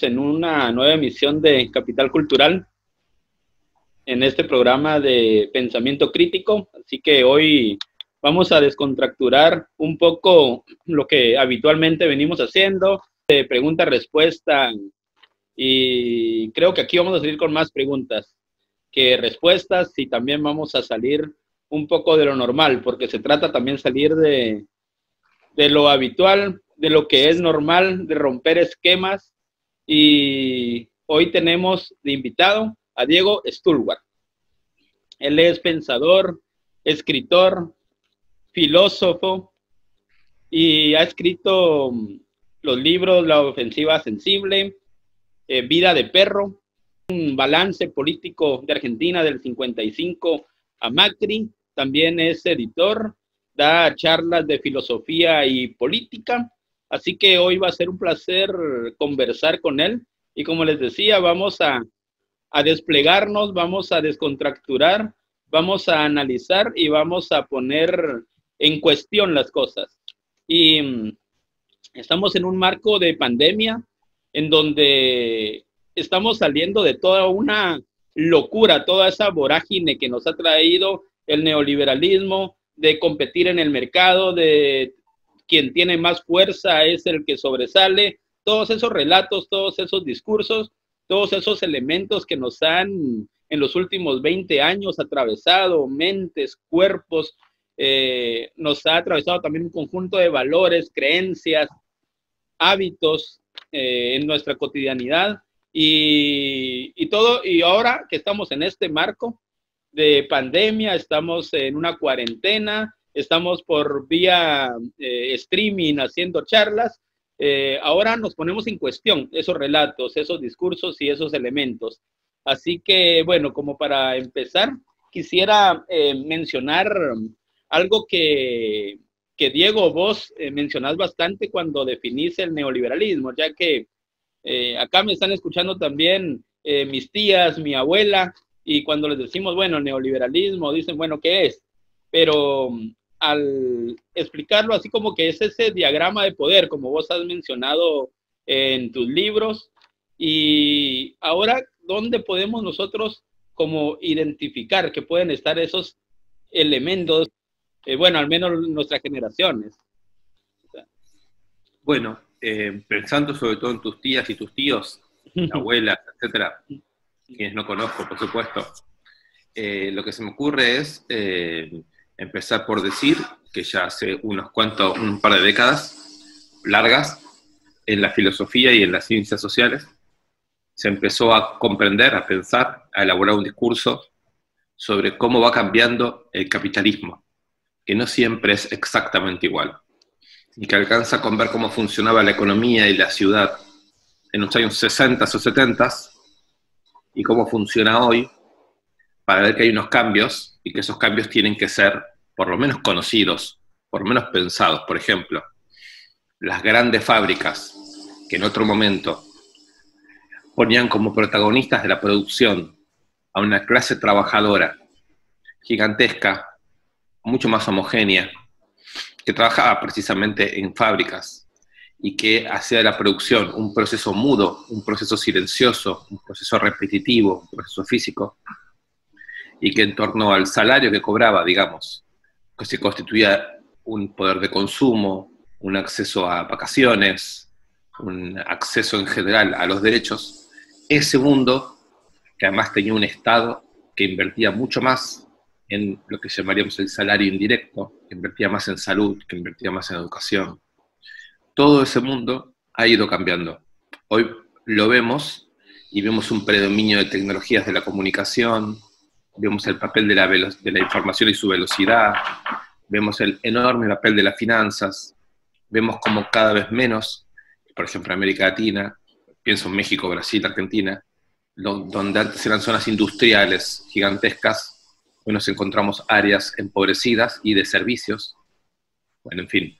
En una nueva emisión de Capital Cultural, en este programa de pensamiento crítico. Así que hoy vamos a descontracturar un poco lo que habitualmente venimos haciendo, de pregunta-respuesta, y creo que aquí vamos a salir con más preguntas que respuestas, y también vamos a salir un poco de lo normal, porque se trata también salir de lo habitual, de lo que es normal, de romper esquemas. Y hoy tenemos de invitado a Diego Stulwar. Él es pensador, escritor, filósofo, y ha escrito los libros La ofensiva sensible, Vida de perro, un balance político de Argentina del 55 a Macri. También es editor, da charlas de filosofía y política. Así que hoy va a ser un placer conversar con él. Y como les decía, vamos a desplegarnos, vamos a descontracturar, vamos a analizar y vamos a poner en cuestión las cosas. Y estamos en un marco de pandemia en donde estamos saliendo de toda una locura, toda esa vorágine que nos ha traído el neoliberalismo, de competir en el mercado, de quien tiene más fuerza es el que sobresale, todos esos relatos, todos esos discursos, todos esos elementos que nos han en los últimos 20 años atravesado mentes, cuerpos, nos ha atravesado también un conjunto de valores, creencias, hábitos en nuestra cotidianidad y todo. Y ahora que estamos en este marco de pandemia, estamos en una cuarentena, estamos por vía streaming haciendo charlas, ahora nos ponemos en cuestión esos relatos, esos discursos y esos elementos. Así que, bueno, como para empezar, quisiera mencionar algo que Diego, vos mencionás bastante cuando definís el neoliberalismo, ya que acá me están escuchando también mis tías, mi abuela, y cuando les decimos, bueno, neoliberalismo, dicen, bueno, ¿qué es? Pero al explicarlo así como que es ese diagrama de poder, como vos has mencionado en tus libros, y ahora, ¿dónde podemos nosotros como identificar que pueden estar esos elementos? Bueno, al menos nuestras generaciones. Bueno, pensando sobre todo en tus tías y tus tíos, abuelas, etcétera, quienes no conozco, por supuesto, lo que se me ocurre es empezar por decir que ya hace un par de décadas largas, en la filosofía y en las ciencias sociales, se empezó a comprender, a pensar, a elaborar un discurso sobre cómo va cambiando el capitalismo, que no siempre es exactamente igual, y que alcanza con ver cómo funcionaba la economía y la ciudad en los años 60 o 70 y cómo funciona hoy, para ver que hay unos cambios y que esos cambios tienen que ser por lo menos conocidos, por lo menos pensados. Por ejemplo, las grandes fábricas que en otro momento ponían como protagonistas de la producción a una clase trabajadora gigantesca, mucho más homogénea, que trabajaba precisamente en fábricas y que hacía de la producción un proceso mudo, un proceso silencioso, un proceso repetitivo, un proceso físico, y que en torno al salario que cobraba, digamos, que se constituía un poder de consumo, un acceso a vacaciones, un acceso en general a los derechos, ese mundo, que además tenía un Estado que invertía mucho más en lo que llamaríamos el salario indirecto, que invertía más en salud, que invertía más en educación. Todo ese mundo ha ido cambiando. Hoy lo vemos y vemos un predominio de tecnologías de la comunicación, vemos el papel de la información y su velocidad, vemos el enorme papel de las finanzas, vemos como cada vez menos, por ejemplo en América Latina, pienso en México, Brasil, Argentina, donde antes eran zonas industriales gigantescas, hoy nos encontramos áreas empobrecidas y de servicios. Bueno, en fin,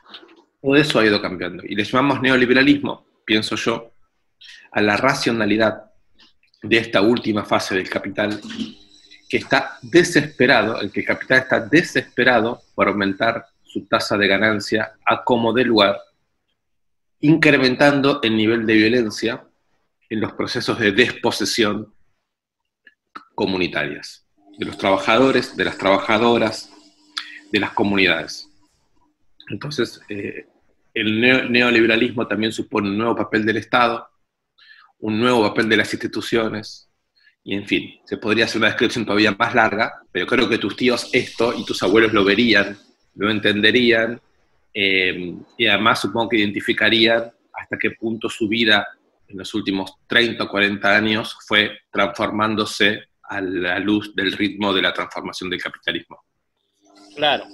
todo eso ha ido cambiando. Y le llamamos neoliberalismo, pienso yo, a la racionalidad de esta última fase del capital, que está desesperado, el que el capital está desesperado por aumentar su tasa de ganancia a como dé lugar, incrementando el nivel de violencia en los procesos de desposesión comunitarias, de los trabajadores, de las trabajadoras, de las comunidades. Entonces, el neoliberalismo también supone un nuevo papel del Estado, un nuevo papel de las instituciones, y en fin, se podría hacer una descripción todavía más larga, pero creo que tus tíos esto y tus abuelos lo verían, lo entenderían, y además supongo que identificarían hasta qué punto su vida en los últimos 30 o 40 años fue transformándose a la luz del ritmo de la transformación del capitalismo. Claro.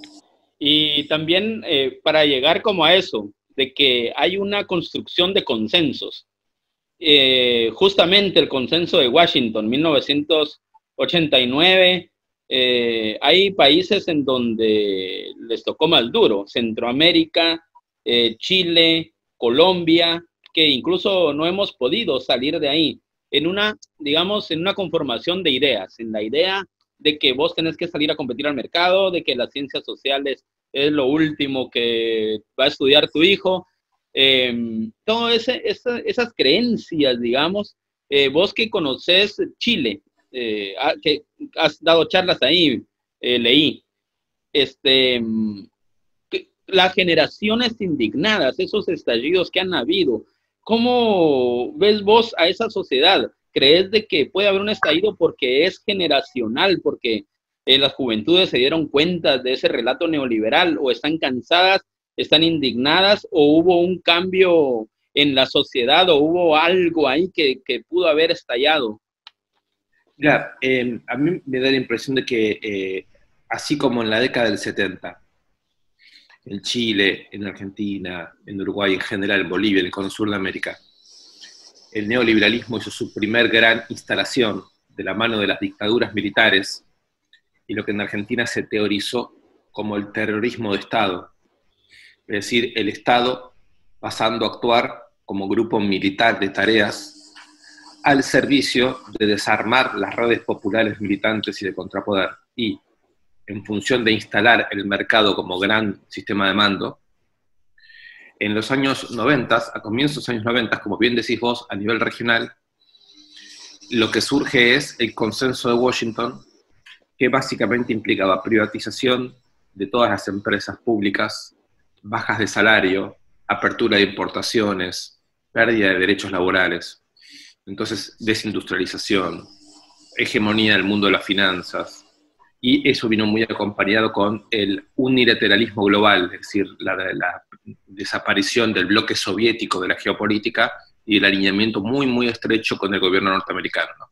Y también para llegar como a eso, de que hay una construcción de consensos. Justamente el consenso de Washington, 1989, hay países en donde les tocó más duro, Centroamérica, Chile, Colombia, que incluso no hemos podido salir de ahí, en una, digamos, en una conformación de ideas, en la idea de que vos tenés que salir a competir al mercado, de que las ciencias sociales es lo último que va a estudiar tu hijo, todas esas creencias, digamos, vos que conoces Chile, que has dado charlas ahí, leí, las generaciones indignadas, esos estallidos que han habido, ¿cómo ves vos a esa sociedad? ¿Crees de que puede haber un estallido porque es generacional, porque las juventudes se dieron cuenta de ese relato neoliberal, o están cansadas, están indignadas, o hubo un cambio en la sociedad, o hubo algo ahí que pudo haber estallado? Mira, a mí me da la impresión de que, así como en la década del 70, en Chile, en Argentina, en Uruguay, en general, en Bolivia, en el cono sur de América, el neoliberalismo hizo su primer gran instalación de la mano de las dictaduras militares y lo que en Argentina se teorizó como el terrorismo de Estado, es decir, el Estado pasando a actuar como grupo militar de tareas al servicio de desarmar las redes populares militantes y de contrapoder, y en función de instalar el mercado como gran sistema de mando. En los años 90, a comienzos de los años 90, como bien decís vos, a nivel regional, lo que surge es el consenso de Washington, que básicamente implicaba privatización de todas las empresas públicas, bajas de salario, apertura de importaciones, pérdida de derechos laborales. Entonces, desindustrialización, hegemonía del mundo de las finanzas, y eso vino muy acompañado con el unilateralismo global, es decir, la desaparición del bloque soviético de la geopolítica y el alineamiento muy, muy estrecho con el gobierno norteamericano, ¿no?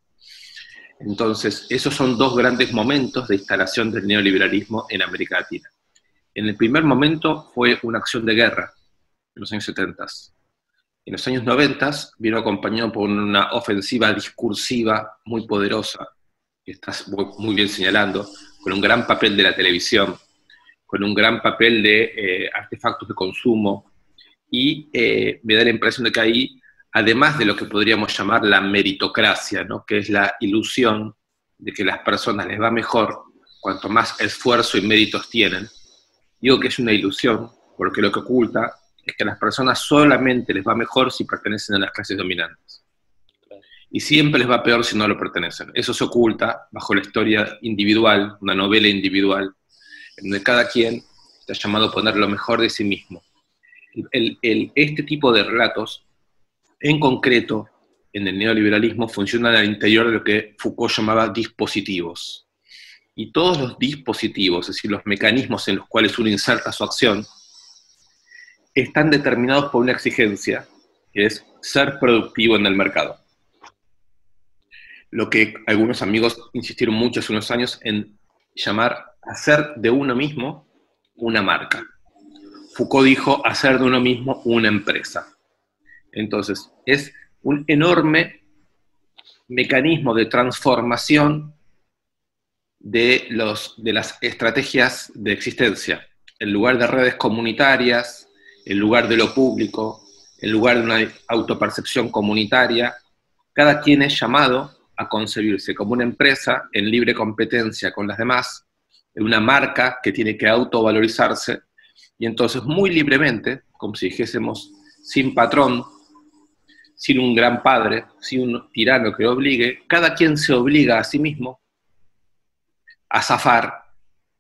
Entonces, esos son dos grandes momentos de instalación del neoliberalismo en América Latina. En el primer momento fue una acción de guerra, en los años 70. En los años 90 vino acompañado por una ofensiva discursiva muy poderosa, que estás muy bien señalando, con un gran papel de la televisión, con un gran papel de artefactos de consumo, y me da la impresión de que ahí, además de lo que podríamos llamar la meritocracia, ¿no?, que es la ilusión de que las personas les va mejor cuanto más esfuerzo y méritos tienen, digo que es una ilusión, porque lo que oculta es que a las personas solamente les va mejor si pertenecen a las clases dominantes. Y siempre les va peor si no lo pertenecen. Eso se oculta bajo la historia individual, una novela individual, en donde cada quien está llamado a poner lo mejor de sí mismo. Este tipo de relatos, en concreto, en el neoliberalismo, funcionan al interior de lo que Foucault llamaba dispositivos. Y todos los dispositivos, es decir, los mecanismos en los cuales uno inserta su acción, están determinados por una exigencia, que es ser productivo en el mercado. Lo que algunos amigos insistieron mucho hace unos años en llamar hacer de uno mismo una marca. Foucault dijo hacer de uno mismo una empresa. Entonces, es un enorme mecanismo de transformación de las estrategias de existencia. En lugar de redes comunitarias, en lugar de lo público, en lugar de una autopercepción comunitaria, cada quien es llamado a concebirse como una empresa en libre competencia con las demás, en una marca que tiene que autovalorizarse, y entonces muy libremente, como si dijésemos sin patrón, sin un gran padre, sin un tirano que obligue, cada quien se obliga a sí mismo a zafar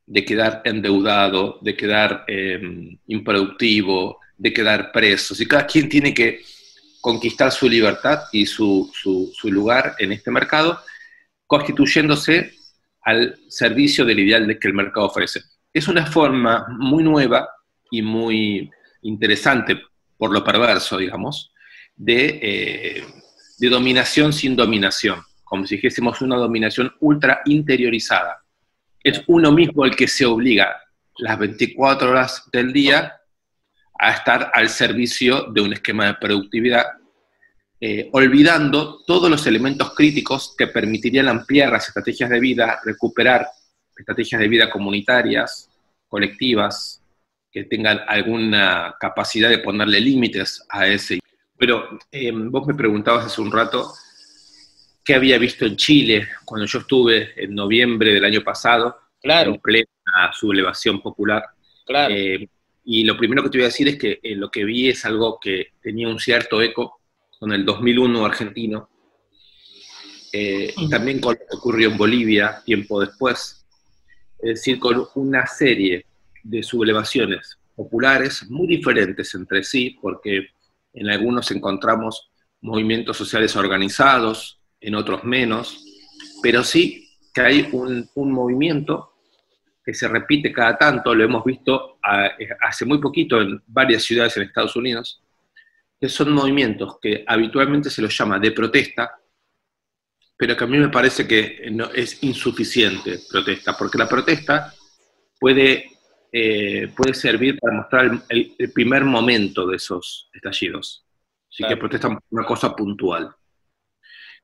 de quedar endeudado, de quedar improductivo, de quedar preso. Y cada quien tiene que conquistar su libertad y su lugar en este mercado, constituyéndose al servicio del ideal que el mercado ofrece. Es una forma muy nueva y muy interesante, por lo perverso, digamos, de dominación sin dominación, como si dijésemos una dominación ultra interiorizada. Es uno mismo el que se obliga las 24 horas del día a estar al servicio de un esquema de productividad, olvidando todos los elementos críticos que permitirían ampliar las estrategias de vida, recuperar estrategias de vida comunitarias, colectivas, que tengan alguna capacidad de ponerle límites a ese. Pero vos me preguntabas hace un rato qué había visto en Chile cuando yo estuve en noviembre del año pasado, Claro, en plena sublevación popular. claro. Y lo primero que te voy a decir es que lo que vi es algo que tenía un cierto eco con el 2001 argentino, también con lo que ocurrió en Bolivia tiempo después, es decir, con una serie de sublevaciones populares muy diferentes entre sí, porque en algunos encontramos movimientos sociales organizados, en otros menos, pero sí que hay un movimiento que se repite cada tanto, lo hemos visto hace muy poquito en varias ciudades en Estados Unidos, que son movimientos que habitualmente se los llama de protesta, pero que a mí me parece que no, es insuficiente protesta, porque la protesta puede servir para mostrar el primer momento de esos estallidos. Así que protestan por una cosa puntual,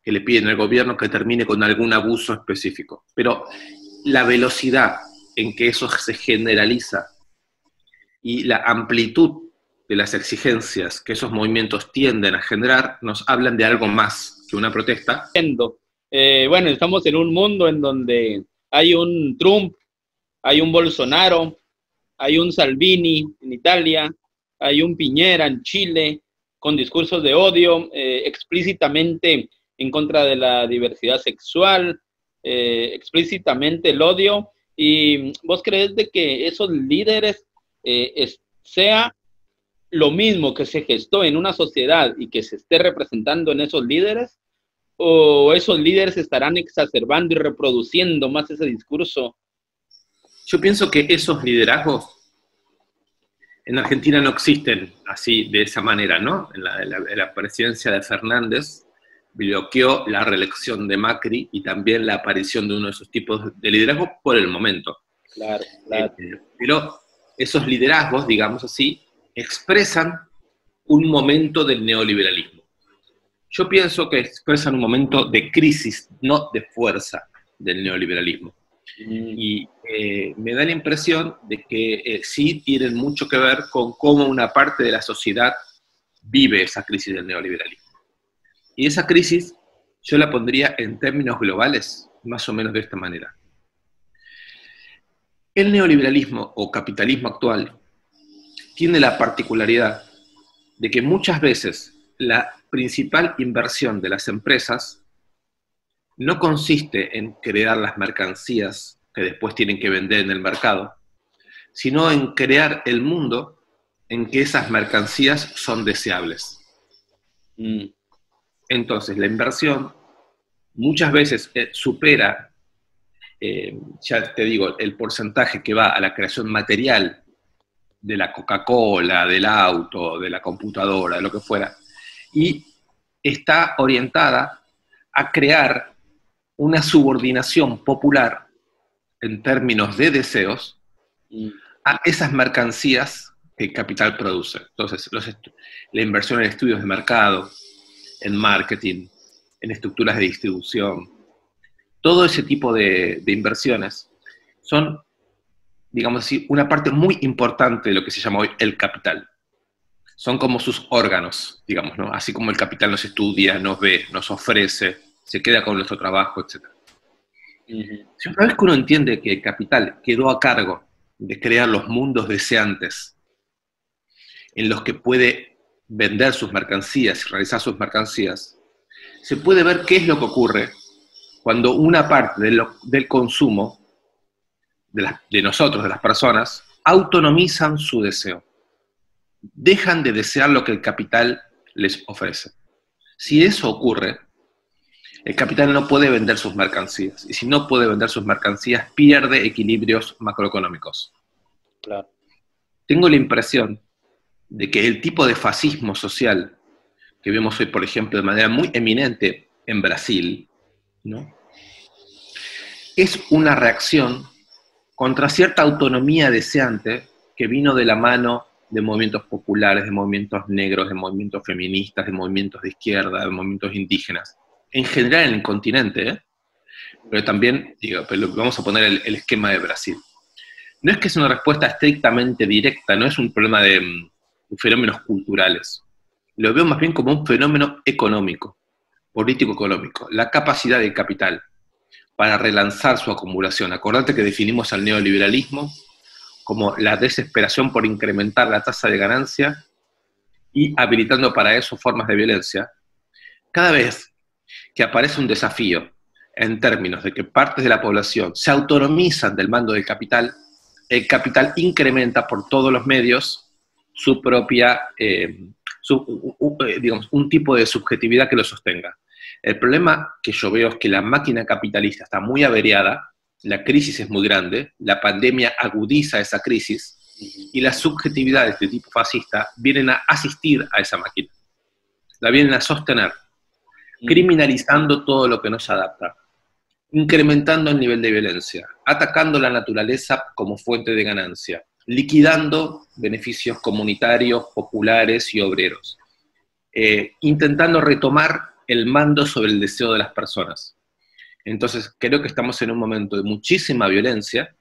que le piden al gobierno que termine con algún abuso específico. Pero la velocidad en que eso se generaliza y la amplitud de las exigencias que esos movimientos tienden a generar nos hablan de algo más que una protesta. Bueno, estamos en un mundo en donde hay un Trump, hay un Bolsonaro, hay un Salvini en Italia, hay un Piñera en Chile, con discursos de odio, explícitamente en contra de la diversidad sexual, explícitamente el odio. ¿Y vos crees de que esos líderes sea lo mismo que se gestó en una sociedad y que se esté representando en esos líderes? ¿O esos líderes estarán exacerbando y reproduciendo más ese discurso? Yo pienso que esos liderazgos en Argentina no existen así, de esa manera, ¿no? La presidencia de Fernández bloqueó la reelección de Macri y también la aparición de uno de esos tipos de liderazgos por el momento. Claro, claro. Pero esos liderazgos, digamos así, expresan un momento del neoliberalismo. Yo pienso que expresan un momento de crisis, no de fuerza del neoliberalismo. Y me da la impresión de que sí tienen mucho que ver con cómo una parte de la sociedad vive esa crisis del neoliberalismo. Y esa crisis yo la pondría en términos globales, más o menos de esta manera. El neoliberalismo o capitalismo actual tiene la particularidad de que muchas veces la principal inversión de las empresas no consiste en crear las mercancías que después tienen que vender en el mercado, sino en crear el mundo en que esas mercancías son deseables. Entonces, la inversión muchas veces supera, ya te digo, el porcentaje que va a la creación material de la Coca-Cola, del auto, de la computadora, de lo que fuera, y está orientada a crear una subordinación popular en términos de deseos a esas mercancías que el capital produce. Entonces, la inversión en estudios de mercado, en marketing, en estructuras de distribución, todo ese tipo de inversiones son, digamos así, una parte muy importante de lo que se llama hoy el capital. Son como sus órganos, digamos, ¿no? Así como el capital nos estudia, nos ve, nos ofrece, se queda con nuestro trabajo, etc. Si una vez que uno entiende que el capital quedó a cargo de crear los mundos deseantes en los que puede vender sus mercancías, realizar sus mercancías, se puede ver qué es lo que ocurre cuando una parte del consumo de nosotros, de las personas, autonomizan su deseo. Dejan de desear lo que el capital les ofrece. Si eso ocurre, el capital no puede vender sus mercancías. Y si no puede vender sus mercancías, pierde equilibrios macroeconómicos. Claro. Tengo la impresión de que el tipo de fascismo social que vemos hoy, por ejemplo, de manera muy eminente en Brasil, ¿no?, es una reacción contra cierta autonomía deseante que vino de la mano de movimientos populares, de movimientos negros, de movimientos feministas, de movimientos de izquierda, de movimientos indígenas. En general en el continente, pero también, pero vamos a poner el esquema de Brasil. No es que sea una respuesta estrictamente directa, no es un problema de fenómenos culturales. Lo veo más bien como un fenómeno económico, político-económico, la capacidad del capital para relanzar su acumulación. Acordate que definimos al neoliberalismo como la desesperación por incrementar la tasa de ganancia y habilitando para eso formas de violencia. Cada vez que aparece un desafío en términos de que partes de la población se autonomizan del mando del capital, el capital incrementa por todos los medios su propia, digamos, un tipo de subjetividad que lo sostenga. El problema que yo veo es que la máquina capitalista está muy averiada, la crisis es muy grande, la pandemia agudiza esa crisis, y las subjetividades de tipo fascista vienen a asistir a esa máquina, la vienen a sostener, criminalizando todo lo que no se adapta, incrementando el nivel de violencia, atacando la naturaleza como fuente de ganancia, liquidando beneficios comunitarios, populares y obreros, intentando retomar el mando sobre el deseo de las personas. Entonces, creo que estamos en un momento de muchísima violencia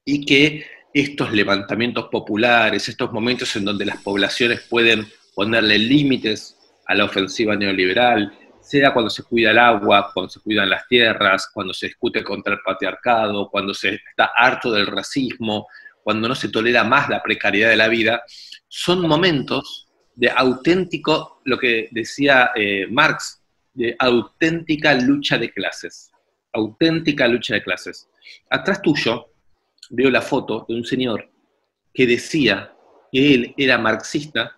y que estos levantamientos populares, estos momentos en donde las poblaciones pueden ponerle límites a la ofensiva neoliberal, sea cuando se cuida el agua, cuando se cuidan las tierras, cuando se discute contra el patriarcado, cuando se está harto del racismo, cuando no se tolera más la precariedad de la vida, son momentos de auténtico, lo que decía Marx, de auténtica lucha de clases. Auténtica lucha de clases. Atrás tuyo veo la foto de un señor que decía que él era marxista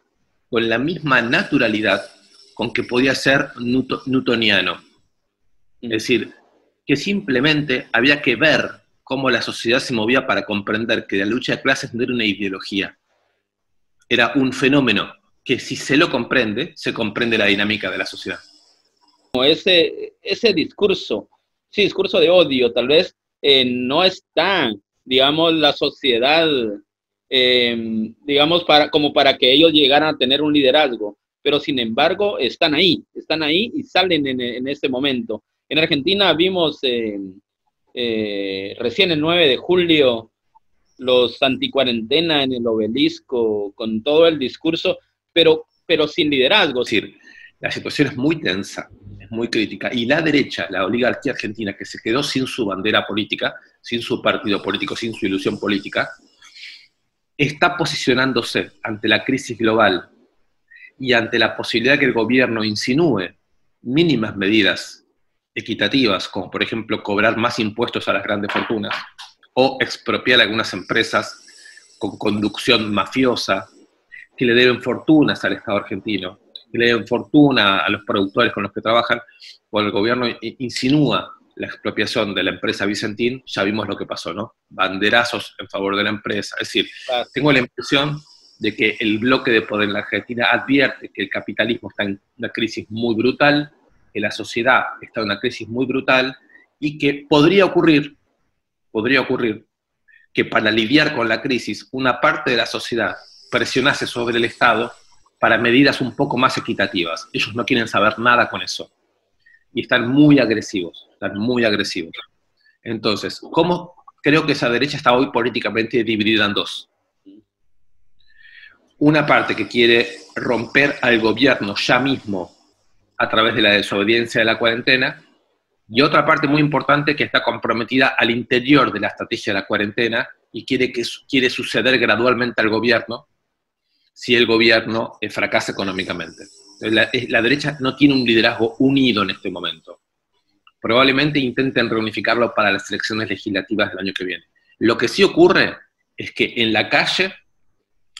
con la misma naturalidad con que podía ser newtoniano. Es decir, que simplemente había que ver cómo la sociedad se movía para comprender que la lucha de clases no era una ideología, era un fenómeno que si se lo comprende, se comprende la dinámica de la sociedad. Ese discurso, ese discurso de odio, tal vez no está, digamos, la sociedad, digamos, como para que ellos llegaran a tener un liderazgo, pero sin embargo están ahí y salen en este momento. En Argentina vimos recién el 9 de julio los anticuarentena en el Obelisco, con todo el discurso, pero sin liderazgo. Es decir, la situación es muy tensa, es muy crítica, y la derecha, la oligarquía argentina, que se quedó sin su bandera política, sin su partido político, sin su ilusión política, está posicionándose ante la crisis global y ante la posibilidad que el gobierno insinúe mínimas medidas equitativas, como por ejemplo cobrar más impuestos a las grandes fortunas, o expropiar a algunas empresas con conducción mafiosa, que le deben fortunas al Estado argentino, que le deben fortuna a los productores con los que trabajan, cuando el gobierno insinúa la expropiación de la empresa Vicentín, ya vimos lo que pasó, ¿no? Banderazos en favor de la empresa. Es decir, tengo la impresión de que el bloque de poder en la Argentina advierte que el capitalismo está en una crisis muy brutal, que la sociedad está en una crisis muy brutal, y que podría ocurrir que para lidiar con la crisis, una parte de la sociedad presionase sobre el Estado para medidas un poco más equitativas. Ellos no quieren saber nada con eso. Y están muy agresivos, Entonces, ¿cómo creo que esa derecha está hoy políticamente dividida en dos? Una parte que quiere romper al gobierno ya mismo a través de la desobediencia de la cuarentena, y otra parte muy importante que está comprometida al interior de la estrategia de la cuarentena y quiere suceder gradualmente al gobierno, si el gobierno fracasa económicamente. La derecha no tiene un liderazgo unido en este momento. Probablemente intenten reunificarlo para las elecciones legislativas del año que viene. Lo que sí ocurre es que en la calle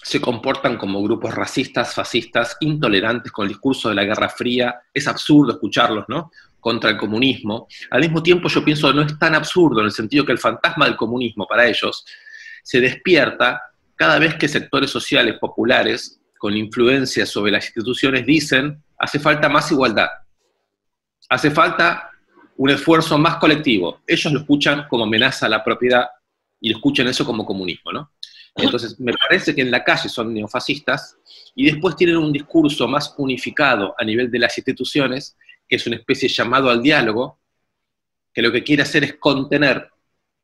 se comportan como grupos racistas, fascistas, intolerantes, con el discurso de la Guerra Fría. Es absurdo escucharlos, ¿no?, contra el comunismo. Al mismo tiempo yo pienso que no es tan absurdo, en el sentido que el fantasma del comunismo para ellos se despierta cada vez que sectores sociales populares con influencia sobre las instituciones dicen: hace falta más igualdad, hace falta un esfuerzo más colectivo. Ellos lo escuchan como amenaza a la propiedad y lo escuchan eso como comunismo, ¿no? Entonces, me parece que en la calle son neofascistas y después tienen un discurso más unificado a nivel de las instituciones, que es una especie de llamado al diálogo, que lo que quiere hacer es contener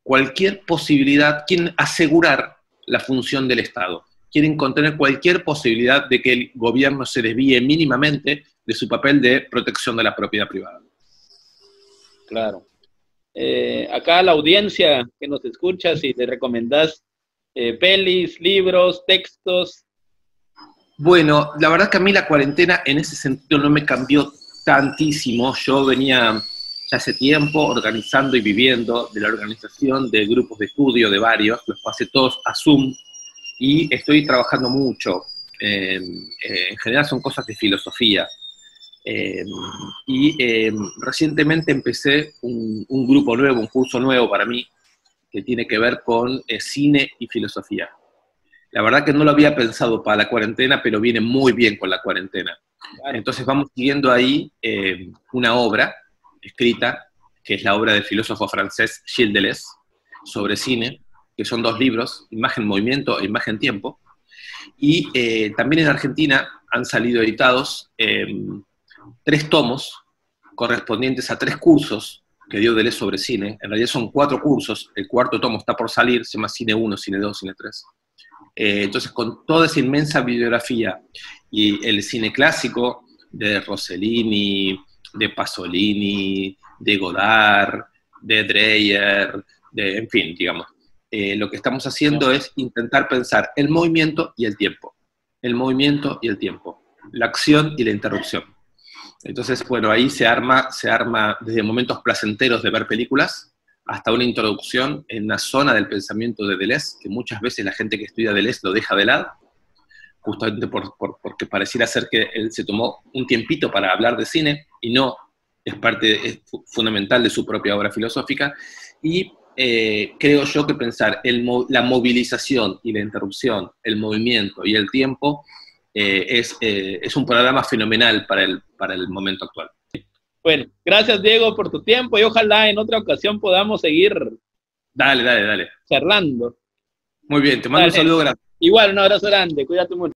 cualquier posibilidad, quieren asegurar la función del Estado, quieren contener cualquier posibilidad de que el gobierno se desvíe mínimamente de su papel de protección de la propiedad privada. Claro. Acá la audiencia que nos escucha, si le recomendás pelis, libros, textos. Bueno, la verdad que a mí la cuarentena en ese sentido no me cambió tantísimo. Yo venía ya hace tiempo organizando y viviendo de la organización de grupos de estudio, de varios, los pasé todos a Zoom, y estoy trabajando mucho. En general son cosas de filosofía. Recientemente empecé un grupo nuevo, un curso nuevo para mí, que tiene que ver con cine y filosofía. La verdad que no lo había pensado para la cuarentena, pero viene muy bien con la cuarentena. Entonces vamos siguiendo ahí una obra escrita, que es la obra del filósofo francés Gilles Deleuze, sobre cine, que son 2 libros, Imagen, Movimiento e Imagen, Tiempo. Y también en Argentina han salido editados 3 tomos correspondientes a 3 cursos que dio Deleuze sobre cine. En realidad son 4 cursos, el 4.º tomo está por salir, se llama Cine 1, Cine 2, Cine 3. Entonces, con toda esa inmensa bibliografía y el cine clásico de Rossellini, de Pasolini, de Godard, de Dreyer, en fin, digamos, lo que estamos haciendo es intentar pensar el movimiento y el tiempo. El movimiento y el tiempo. La acción y la interrupción. Entonces, bueno, ahí se arma desde momentos placenteros de ver películas hasta una introducción en una zona del pensamiento de Deleuze, que muchas veces la gente que estudia Deleuze lo deja de lado, justamente porque pareciera ser que él se tomó un tiempito para hablar de cine, y no, es fundamental de su propia obra filosófica, y creo yo que pensar la movilización y la interrupción, el movimiento y el tiempo, es un programa fenomenal para el momento actual. Bueno, gracias Diego por tu tiempo y ojalá en otra ocasión podamos seguir Dale. charlando. Muy bien, te mando un saludo grande. Igual, un abrazo grande, cuídate mucho.